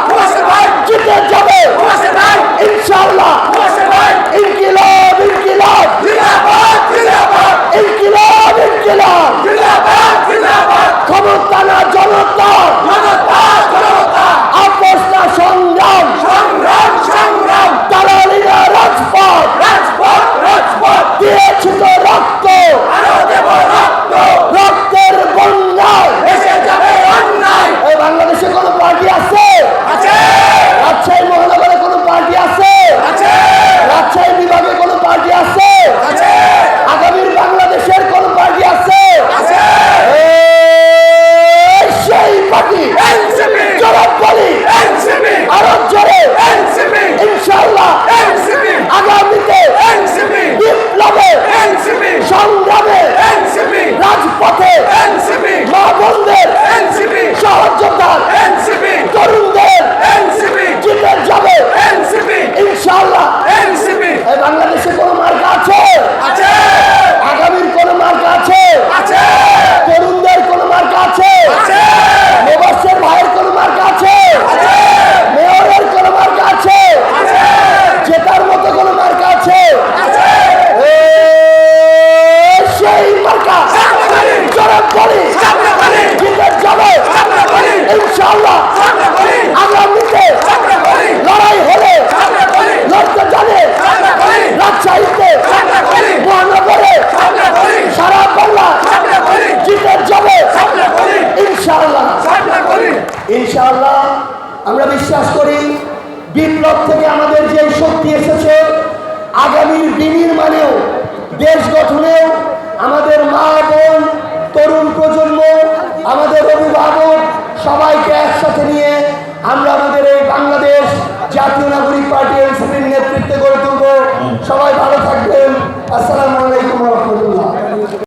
প্রবাসীরা জিতে যাবে ইনশাআল্লাহ। ইনকিলাব ইনকিলাব ইনকিলাব ইনকিলাব ক্ষমতা না জনতা, আপোষ না সংগ্রাম, দালালি না রাজপথ, দিয়েছি তো রক্ত, রক্তের বন্যায় এই বাংলাদেশে কোন পার্টি আছে? রাজশাহী মহানগরে কোন পার্টি আছে? রাজশাহী বিভাগে কোন পার্টি আছে? আগামীর বাংলাদেশের কোন পার্টি আছে? সেই পার্টি জবাব বলি আরো জোরে ইনশাআল্লাহ। আগামীতে বিপ্লবে সংগ্রামে রাজপথে মা বোনদের সহযোদ্ধার তরুণদের জিতে যাবে ইনশাআল্লাহ। এই বাংলাদেশে কোন মার্কা আছে? আগামীর কোন মার্কা আছে? তরুণদের কোন মার্কা আছে? মোবাশ্বের ভাইয়ের কোন মার্কা আছে? মেয়রের কোন মার্কা আছে? জেতার মতো কোন মার্কা আছে? সেই মার্কা জবাব বলি জিতে যাবে ইনশাআল্লাহ। আগামীতে লড়াই হলে লড়তে জানে রাজশাহীতে মহানগরে সারা বাংলা জিতে যাবে ইনশাআল্লাহ। ইনশাআল্লাহ আমরা বিশ্বাস করি বিপ্লব থেকে আমাদের যে শক্তি এসেছে, আগামীর বিনির্মাণেও দেশ গঠনেও আমাদের মা বোন তরুণ প্রজন্ম আমাদের অভিভাবক সবাইকে একসাথে নিয়ে আমরা আমাদের এই বাংলাদেশ জাতীয় নাগরিক পার্টি এনসিপির নেতৃত্বে গড়ে তুলব। সবাই ভালো থাকবে।